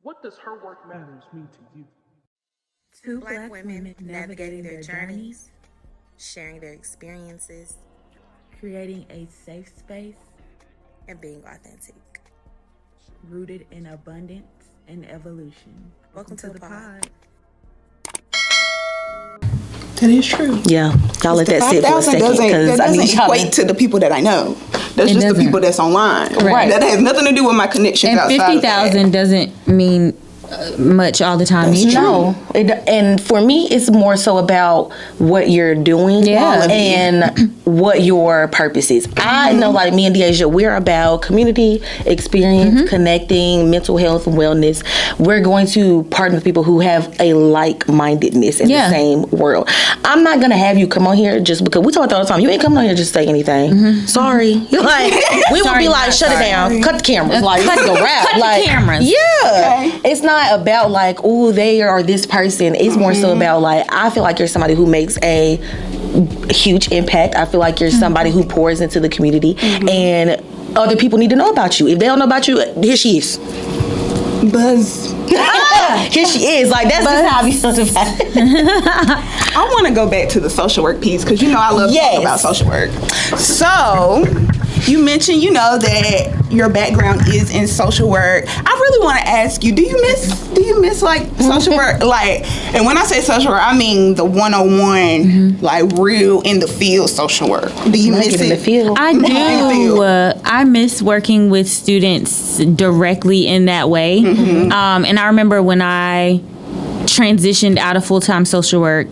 What does her work matters mean to you? Two Black women navigating their journeys, sharing their experiences, creating a safe space, and being authentic. rooted in abundance and evolution. Welcome to the pod. That is true. Yeah, y'all let that sit for a second because I need y'all equate to the people that I know. That's just the people that's online. Right. That has nothing to do with my connections And outside 50,000 doesn't mean much all the time either. No, and for me, it's more so about what you're doing and what your purpose is. I know, like me and Deasia, we're about community, experience, connecting, mental health, wellness. We're going to partner with people who have a like-mindedness in the same world. I'm not going to have you come on here just because we talk about that all the time. You ain't coming on here just to say anything. Sorry. Like, we will be like, shut it down. Cut the cameras. Like, cut the rap. Cut the cameras. Yeah. It's not about like, oh, they are this person. It's more so about like, I feel like you're somebody who makes a huge impact. I feel like you're somebody who pours into the community, and other people need to know about you. If they don't know about you, here she is. Buzz. Here she is. Like, that's just how I be feeling about it. I want to go back to the social work piece because I love talking about social work. So you mentioned, that your background is in social work. I really want to ask you, do you miss like social work? Like, and when I say social work, I mean the 101, like real in the field social work. Do you miss it? In the field. I do. I miss working with students directly in that way. And I remember when I transitioned out of full-time social work,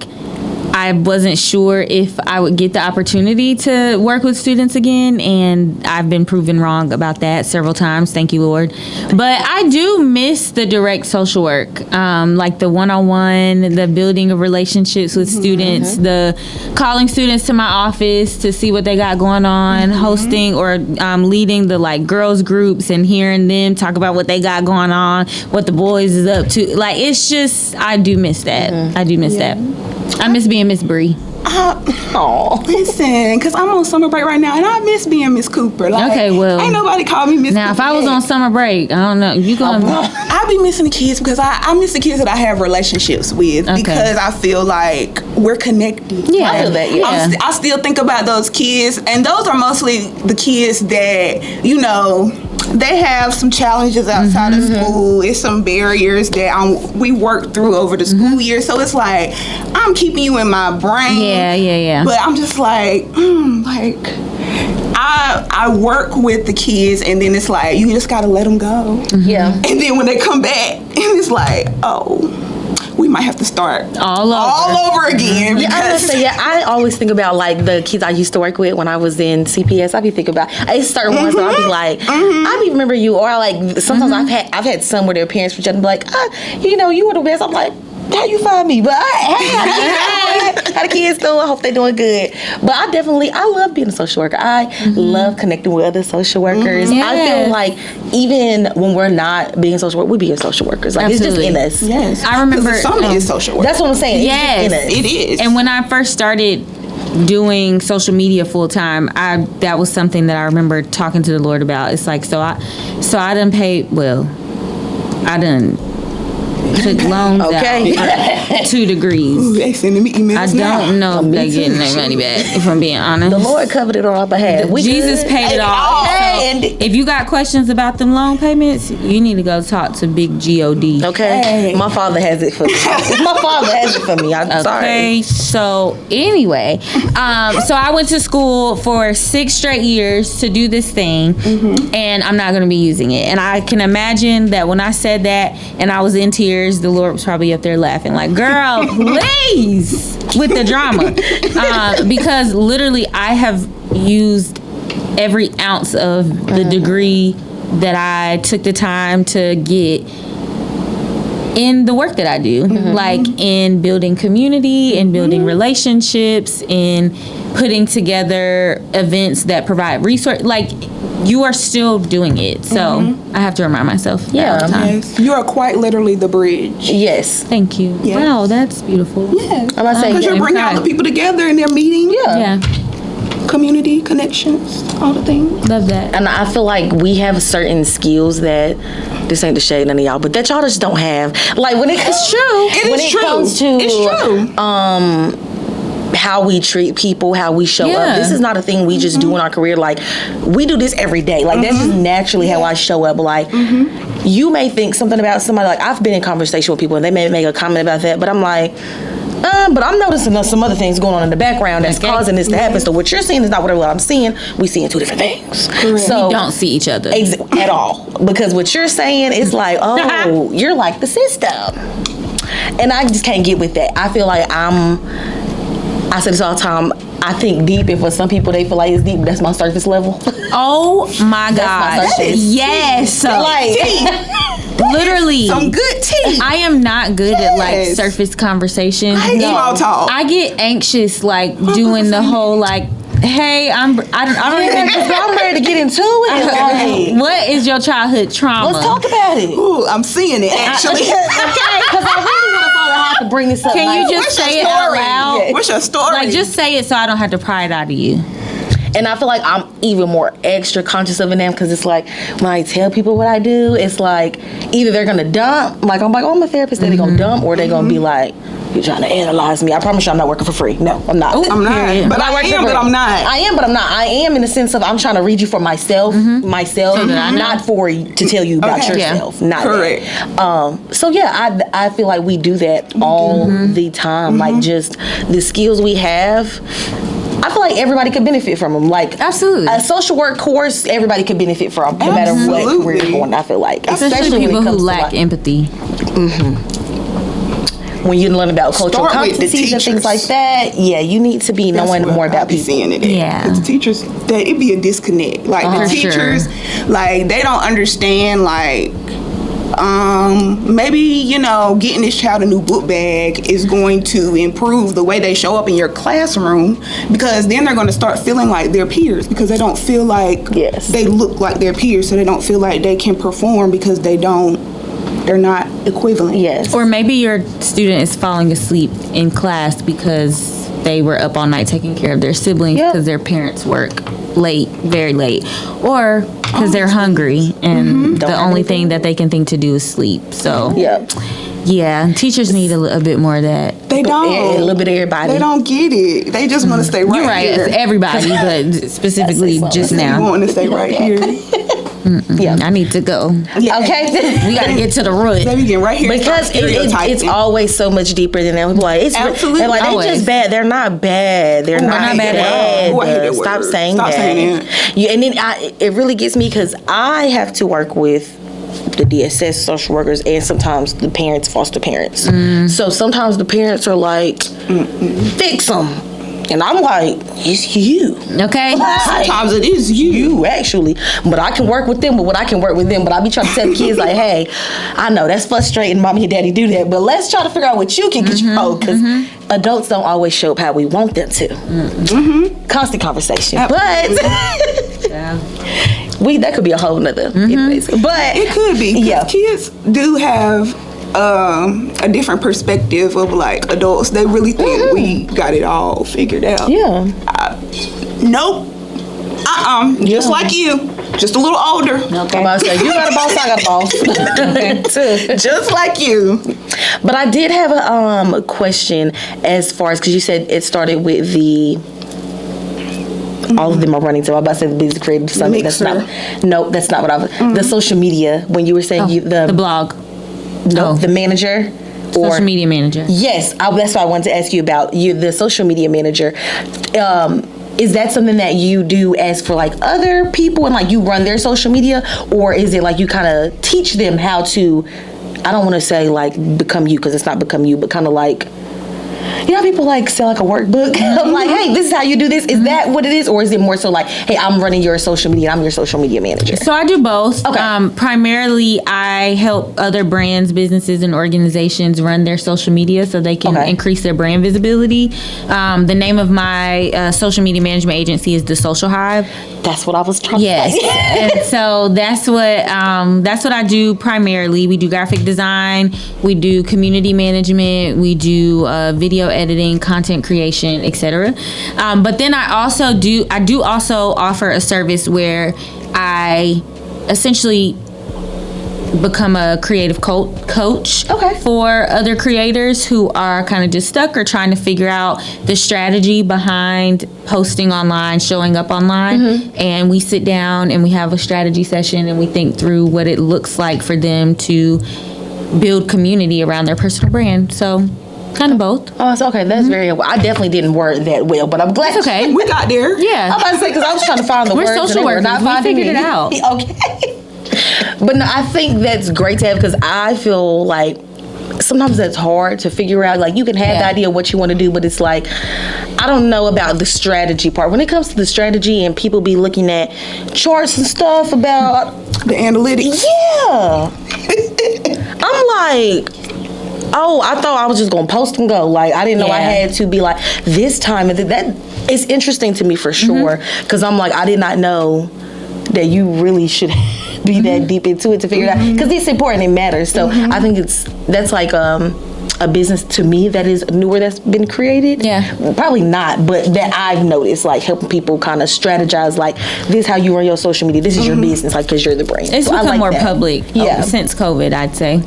I wasn't sure if I would get the opportunity to work with students again, and I've been proven wrong about that several times. Thank you, Lord. But I do miss the direct social work, like the one-on-one, the building of relationships with students, the calling students to my office to see what they got going on, hosting or leading the like girls groups and hearing them talk about what they got going on, what the boys is up to. Like, it's just, I do miss that. I do miss that. I miss being Miss Bree. Listen, because I'm on summer break right now, and I miss being Miss Cooper. Like, okay, well, ain't nobody call me Miss now, Cooper. if I was on summer break, I don't know. You gonna? I be missing the kids because I miss the kids that I have relationships with because I feel like we're connected. Yeah, I feel that. Yeah. I still think about those kids, and those are mostly the kids that they have some challenges outside of school. It's some barriers that we work through over the school year. So it's like I'm keeping you in my brain. Yeah. But I'm just like, I work with the kids, and then it's like you just gotta let them go. Yeah. And then when they come back, and it's like, we might have to start all over again. I always think about like the kids I used to work with when I was in CPS. I be thinking about it's certain ones where I be like, I be remember you, or like sometimes I've had some where their parents would just be like, you were the best. I'm like, how you find me? But how the kids doing? I hope they're doing good. But I love being a social worker. I love connecting with other social workers. Yes. I feel like even when we're not being social workers, we being social workers. Like, Absolutely. it's just in us. Yes. I remember the summit is social work. That's what I'm saying. Yes. It's just in us. It is. And when I first started doing social media full time, that was something that I remember talking to the Lord about. It's like, so I done paid. Well, I done took loans out for 2 degrees. Ooh, they sending me emails I don't know if they getting their money back, if I'm being honest. The Lord covered it on our behalf. Jesus paid it all. And If you got questions about them loan payments, you need to go talk to Big G.O.D. okay, my father has it for me. I'm sorry. Okay, so anyway, so I went to school for 6 straight years to do this thing, and I'm not going to be using it. And I can imagine that when I said that and I was in tears, the Lord was probably up there laughing like, girl, please, with the drama. Because literally I have used every ounce of the degree that I took the time to get in the work that I do, like in building community, in building relationships, in putting together events that provide resource. Like, you are still doing it. So I have to remind myself that all the time. Yes. You are quite literally the bridge. Yes. Thank you. Yes. Wow, that's beautiful. Yes. I'm not saying Because you're bringing all the people together and they're meeting. Yeah. Community, connections, all the things. Love that. And I feel like we have certain skills that this ain't the shade none of y'all, but that y'all just don't have. Like when it's true. Comes to how we treat people, how we show up. This is not a thing we just do in our career. Like we do this every day. Like that's just naturally how I show up. Like you may think something about somebody. Like I've been in conversation with people and they may make a comment about that, but I'm like, but I'm noticing some other things going on in the background that's causing this to happen. So what you're seeing is not what I'm seeing. We seeing two different things. Correct. So we don't see each other at all, because what you're saying is like, oh, you're like the system, and I just can't get with that. I feel like I say this all the time. I think deep, and for some people they feel like it's deep. That's my surface level. Oh my God! Yes, literally some good tea. I am not good at like surface conversations. Small talk. I get anxious like doing the whole like, hey, I don't even. I'm ready to get into it. Like, what is your childhood trauma? Let's talk about it. Ooh, I'm seeing it actually. Okay, because I really want to follow how to bring this up. Can you just say it out loud? Yeah. What's your story? Like, just say it so I don't have to pry it out of you. And I feel like I'm even more extra conscious of it now, because it's like when I tell people what I do, it's like either they're gonna dump, like I'm like, oh, I'm a therapist, they're gonna dump, or they're gonna be like, you're trying to analyze me. I promise you I'm not working for free. No, I'm not. I'm not. But I am, but I'm not. I am, but I'm not. I am in the sense of I'm trying to read you for myself, not for to tell you about yourself. Not correct. That. So yeah, I feel like we do that all the time. Like just the skills we have, I feel like everybody could benefit from them. Like absolutely, a social work course, everybody could benefit from, no matter what career you're going. I feel like, especially people who lack empathy. When you learn about cultural competencies and things like that, you need to be knowing more about people. Seeing it, because the teachers, that it'd be a disconnect. Like the teachers, like they don't understand. Like maybe getting this child a new book bag is going to improve the way they show up in your classroom, because then they're going to start feeling like their peers, because they don't feel like they look like their peers, so they don't feel like they can perform because they're not equivalent. Yes. Or maybe your student is falling asleep in class because they were up all night taking care of their siblings because their parents work late, very late, or because they're hungry and the only thing that they can think to do is sleep. So teachers need a bit more of that. They don't. A little bit of everybody. They don't get it. They just want to stay right here. You're right. It's everybody, but specifically just now. They want to stay right here. I need to go. Okay, we got to get to the root. They begin right here because it's always so much deeper than that. People like absolutely. They're like they're just bad. They're not bad. They're not bad at all. Stop saying that. And then it really gets me, because I have to work with the DSS social workers and sometimes the parents, foster parents. So sometimes the parents are like, fix them. And I'm like, it's you. Okay. Sometimes it is you, actually. But I can work with them, but I be trying to tell the kids, like, hey, I know that's frustrating, mommy and daddy do that, but let's try to figure out what you can control, because adults don't always show up how we want them to. Constant conversation. But that could be a whole nother. But it could be. Kids do have a different perspective of like adults. They really think we got it all figured out. Nope. Just like you, just a little older. Okay. I'm about to say, you got a boss, I got a boss. Just like you. But I did have a question, as far as, because you said it started with the all of them are running. So I'm about to say the Busy Creative Summit. That's not what I was. The social media, when you were saying the blog. The manager, or social media manager. Yes, that's what I wanted to ask you about. The social media manager. Is that something that you do as for like other people, and like you run their social media, or is it like you kind of teach them how to? I don't want to say like become you, because it's not become you, but kind of like, people like sell like a workbook. I'm like, hey, this is how you do this. Is that what it is? Or is it more so like, hey, I'm running your social media, I'm your social media manager? So I do both. Okay. Primarily, I help other brands, businesses, and organizations run their social media so they can increase their brand visibility. The name of my social media management agency is The Social Hive. That's what I was trying to say. And so that's what I do primarily. We do graphic design, we do community management, we do video editing, content creation, etc. But then I do also offer a service where I essentially become a creative coach Okay. for other creators who are kind of just stuck or trying to figure out the strategy behind posting online, showing up online. And we sit down and we have a strategy session and we think through what it looks like for them to build community around their personal brand. So kind of both. Oh, it's okay. That's very well. I definitely didn't word that well, but I'm glad. It's okay. We got there. Yeah. I'm about to say, because I was trying to find the We're words. social and they were workers. not We finding figured me. it out. Okay. But no, I think that's great to have, because I feel like sometimes that's hard to figure out. Like, you can have the idea of what you want to do, but it's like, I don't know about the strategy part. When it comes to the strategy and people be looking at charts and stuff about The analytics. yeah. I'm like, oh, I thought I was just gonna post and go. Like, I didn't know I Yeah. had to be like this time. And that is interesting to me for sure, because I'm like, I did not know that you really should be that deep into it to figure it out, because it's important, it matters. So I think that's like a business to me that is newer, that's been created. Yeah. Probably not, but that I've noticed, like, helping people kind of strategize, like, this is how you run your social media, this is your business, like, because you're the brand. It's So I become like more that. public since COVID, I'd say.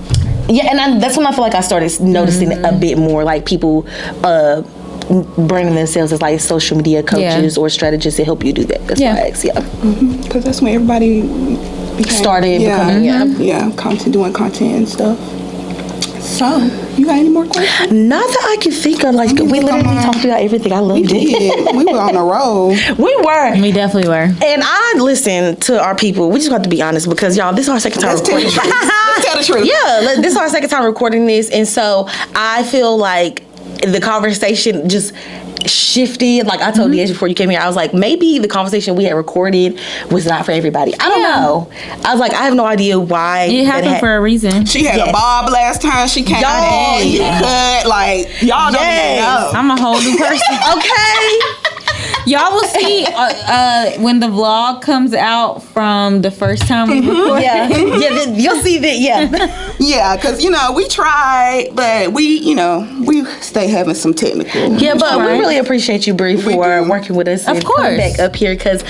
Yeah, and that's when I feel like I started noticing it a bit more, like people branding themselves as like social media coaches or strategists to help you do that. That's why I asked, Because that's when everybody started becoming, doing content and stuff. So, you got any more questions? Not that I can think of. Like, we literally talked about everything. I loved it. Yeah, we were on a roll. We were. We definitely were. And I listened to our people. We just have to be honest, because y'all, this is our second time recording. Let's tell the truth. Yeah, this is our second time recording this, and so I feel like the conversation just shifted. Like, I told Diaz before you came here, I was like, maybe the conversation we had recorded was not for everybody. I don't know. I was like, I have no idea why. It happened for a reason. She had a bob last time she came Y'all, in. Cut, like, y'all don't even know. I'm a whole new person. Okay. Y'all will see when the vlog comes out from the first time we recorded. Yeah, you'll see that. Yeah, Yeah, because, we tried, but we stay having some technical. yeah, but we really appreciate you, Bree, for working with us. Of and course. coming back up here, because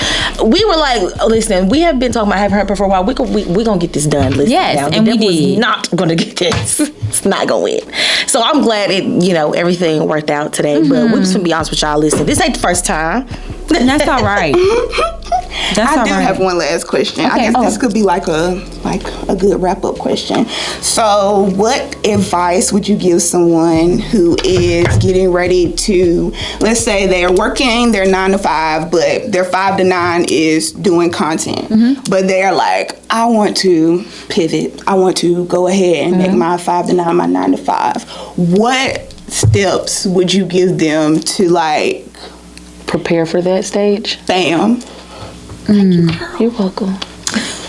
we were like, listen, we have been talking about having her for a while. We gonna get this done. Listen, Yes, now. and we was did. not gonna get this. It's not gonna win. So I'm glad everything worked out today. But we just gonna be honest with y'all. Listen, this ain't the first time. And that's all right. I do have one last question. I guess this could be like a good wrap up question. So, what advice would you give someone who is getting ready to, let's say they're working their 9 to 5, but their 5 to 9 is doing content, but they're like, I want to pivot. I want to go ahead and make my 5 to 9 my 9 to 5. What steps would you give them to like Prepare for that stage. bam? You're welcome.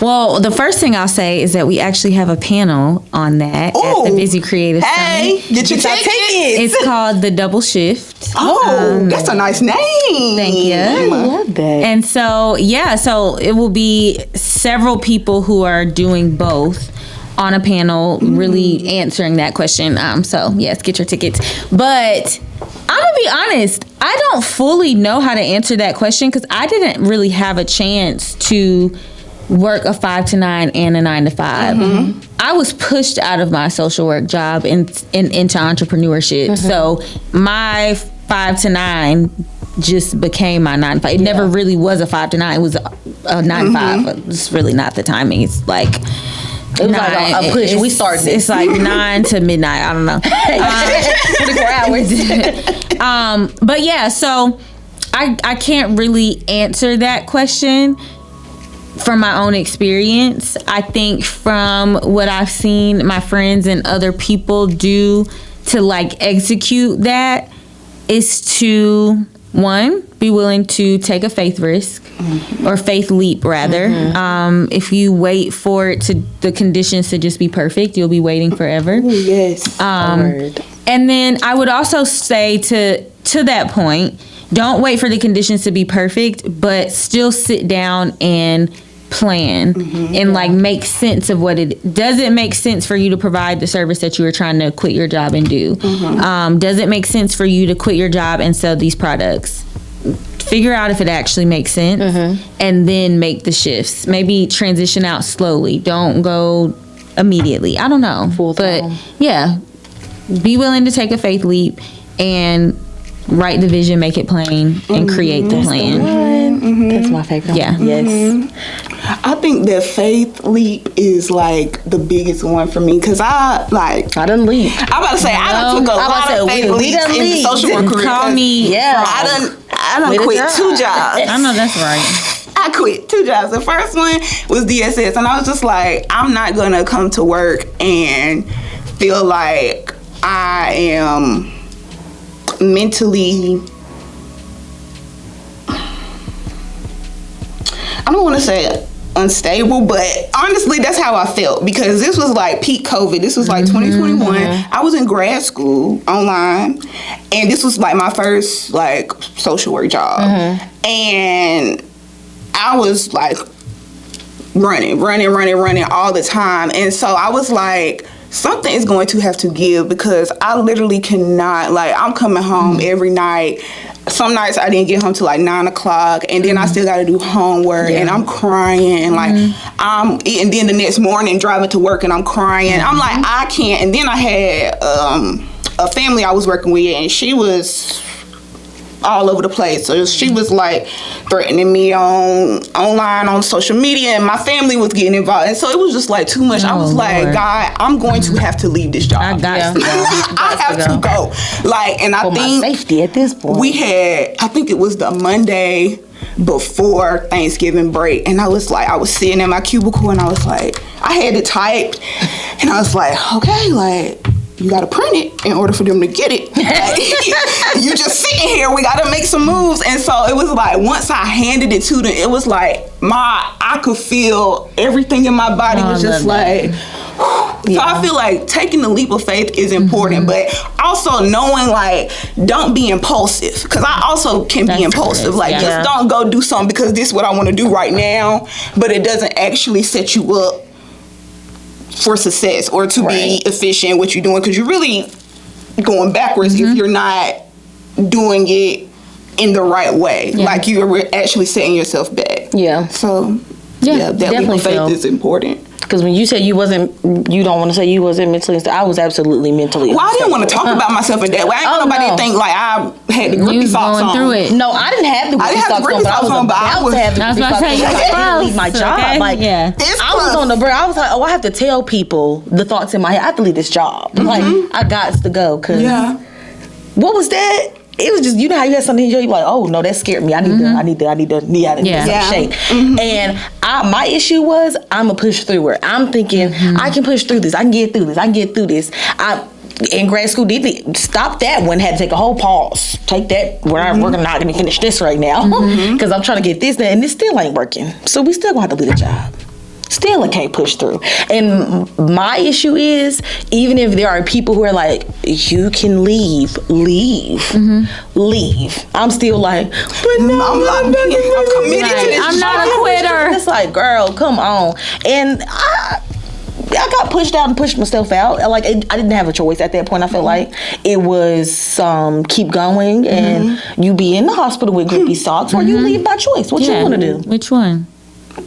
Well, the first thing I'll say is that we actually have a panel on that at the Busy Creative Hey, Summit. get your tickets. It's called the Double Shift. Oh, that's a nice name. Thank you. I love that. And so, so it will be several people who are doing both on a panel, really answering that question. So yes, get your tickets. But I'm gonna be honest, I don't fully know how to answer that question because I didn't really have a chance to work a 5 to 9 and a 9 to 5. I was pushed out of my social work job into entrepreneurship. So my 5 to 9 just became my 9 to 5. It never really was a 5 to 9. It was a 9 to 5. It's really not the timing. It's like it was like a push. We started. It's like 9 to midnight. I don't know. 24 hours. But yeah, so I can't really answer that question from my own experience. I think from what I've seen my friends and other people do to like execute that is to, one, be willing to take a faith risk or faith leap rather. If you wait for it to the conditions to just be perfect, you'll be waiting forever. Yes. And then I would also say to that point, don't wait for the conditions to be perfect, but still sit down and plan and like make sense of what it does. It make sense for you to provide the service that you were trying to quit your job and do? Does it make sense for you to quit your job and sell these products? Figure out if it actually makes sense and then make the shifts. Maybe transition out slowly. Don't go immediately. I don't know. But yeah, be willing to take a faith leap and write the vision, make it plain, and create the plan. That's my favorite. Yeah. Yes. I think that faith leap is like the biggest one for me because I done leap. I'm about to say I done took a lot of faith leaps in the social work career. Call me. Yeah. I done quit 2 jobs. I know that's right. I quit 2 jobs. The first one was DSS, and I was just like, I'm not gonna come to work and feel like I am mentally, I don't want to say unstable, but honestly that's how I felt because this was like peak COVID. This was like 2021. I was in grad school online, and this was like my first like social work job, and I was like running all the time, and so I was like, something is going to have to give because I literally cannot, like, I'm coming home every night. Some nights I didn't get home till like 9 o'clock, and then I still got to do homework, and I'm crying, and like and then the next morning driving to work, and I'm crying. I'm like, I can't. And then I had a family I was working with, and she was all over the place. So she was like threatening me online on social media, and my family was getting involved, and so it was just like too much. I was like, Lord. God, I'm going to have to leave this job. I got to go. I have to go. Like, and I For think my safety at this point. I think it was the Monday before Thanksgiving break, and I was sitting in my cubicle, and I was like, I had it typed, and I was like, okay, like, you gotta print it in order for them to get it. Like, you just sitting here, we gotta make some moves. And so it was like, once I handed it to them, it was like I could feel everything in my body was just like, so I feel like taking the leap of faith is important, but also knowing, like, don't be impulsive, because I also can be impulsive. Like, just don't go do something because this is what I want to do right now, but it doesn't actually set you up for success or to be efficient in what you're doing, because you're really going backwards if you're not doing it in the right way. Like, you're actually setting yourself back. So that leap of faith is important. Because when you said you don't want to say you wasn't mentally unstable, I was absolutely mentally unstable. Well, I didn't want to talk about myself in that way. I ain't want nobody to think like I had the grippy socks on. Through it. No, I didn't have the grippy socks on, but I was about to have the grippy socks on. I didn't leave my job. Okay? Like, I was on the brink. I was like, I have to tell people the thoughts in my head. I have to leave this job. Like, I got to go. Cause what was that? It was just, you know how you had something in your, you're like, oh no, that scared me. I need to shake. And my issue was, I'm gonna push through it. I'm thinking, I can push through this. I can get through this. In grad school, didn't stop that one. Had to take a whole pause. Take that. We're not gonna finish this right now because I'm trying to get this, and it still ain't working. So we still gonna have to leave the job. Still, I can't push through. And my issue is, even if there are people who are like, you can leave. I'm still like, but no, I'm committed to this. I'm not a quitter. It's like, girl, come on. And I got pushed out and pushed myself out. Like, I didn't have a choice at that point. I felt like it was keep going, and you be in the hospital with grippy socks, or you leave by choice. What you want to do? Which one?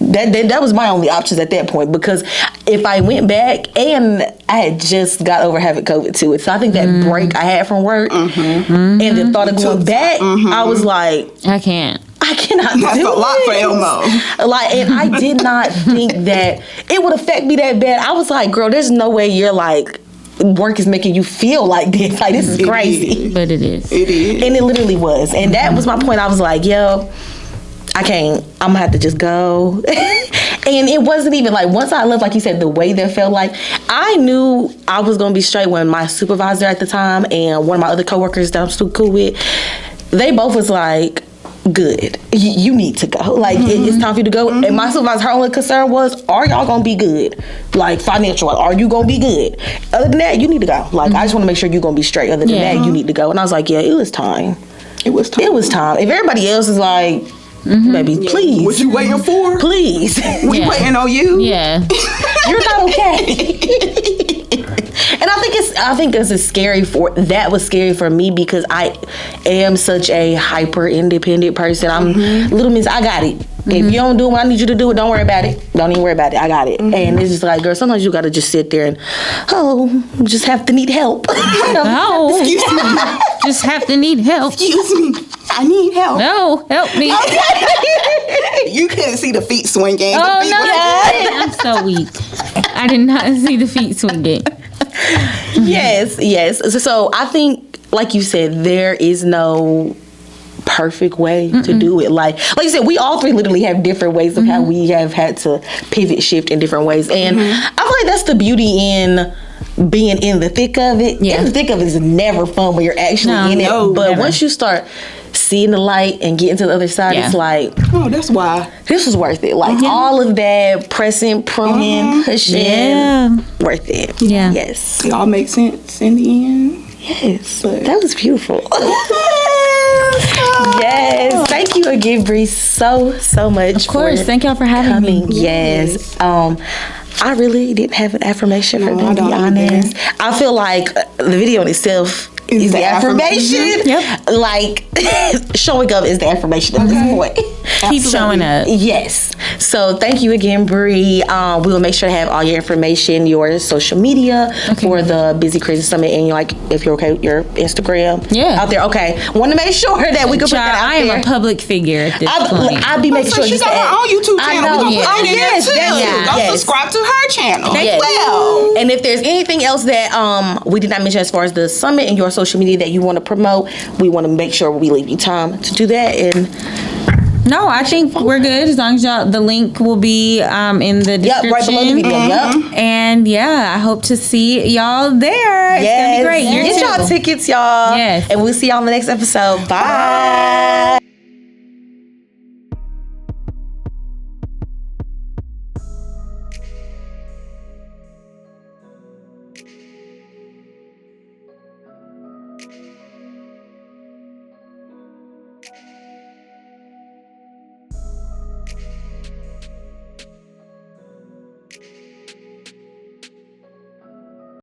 That was my only options at that point, because if I went back, and I had just got over having COVID too, so I think that break I had from work and the thought of going back, I was like, I cannot That's do a lot for Elmo. Like, and I did not think that it would affect me that bad. I was like, girl, there's no way you're like, work is making you feel like this. Like, this is crazy. But it is. And it literally was. And that was my point. I was like, yo, I can't. I'm gonna have to just go. And it wasn't even like, once I left, like you said, the way that felt like, I knew I was gonna be straight when my supervisor at the time and one of my other coworkers that I'm still cool with, they both was like, good, you need to go. Like, it's time for you to go. And my supervisor, her only concern was, are y'all gonna be good? Like, financial, are you gonna be good? Other than that, you need to go. Like, I just want to make sure you're gonna be straight. Other than that, you need to go. And I was like, yeah, it was time. It was time. If everybody else is like, baby, please. What you waiting for? Please. We waiting on you. Yeah. You're not okay. And I think this is scary that was scary for me, because I am such a hyper independent person. I'm little miss, I got it. If you don't do what I need you to do, don't worry about it. Don't even worry about it. I got it. And it's just like, girl, sometimes you gotta just sit there and, just have to need help. Oh, Excuse me. just have to need help. Excuse me. I need help. No, help me. You couldn't see the feet swinging. Oh, The feet no, was- I didn't. I'm so weak. I did not see the feet swinging. Yes. So I think, like you said, there is no perfect way to do it. Like you said, we all three literally have different ways of how we have had to pivot, shift in different ways. And I feel like that's the beauty in being in the thick of it. Yeah. In the thick of it is never fun when you're actually in it. But never. once you start seeing the light and getting to the other side, it's like, Oh, that's why. this was worth it. Like all of that pressing, pruning, pushing, Yeah. worth it. Yeah. Yes. It all makes sense in the end. Yes. That was beautiful. Yes. Thank you again, Bree, so much. Of course. Thank y'all for having coming. me. Yes. I really didn't have an affirmation for No, them, I to be don't honest. I feel like the video in itself is the affirmation. Yep. Like showing up is the affirmation at this point. Keep showing up. Yes. So thank you again, Bree. We will make sure to have all your information, your social media for the Busy Crazy Summit, and if you're okay with your Instagram out there. Okay. Want to make sure that we can put that out I am there. a public figure at this point. I'll be making sure She just got to add- her own YouTube I channel. know, We gonna put it in there too. Go yes. subscribe to her channel. Yes. Well, And if there's anything else that we did not mention as far as the summit and your social media that you want to promote, we want to make sure we leave you time to do that. And No, I think we're good as long as the link will be in the description. right below the video. Yep. And I hope to see y'all there. It's gonna be great. Get y'all tickets, y'all. Yes. And we'll see y'all on the next episode. Bye.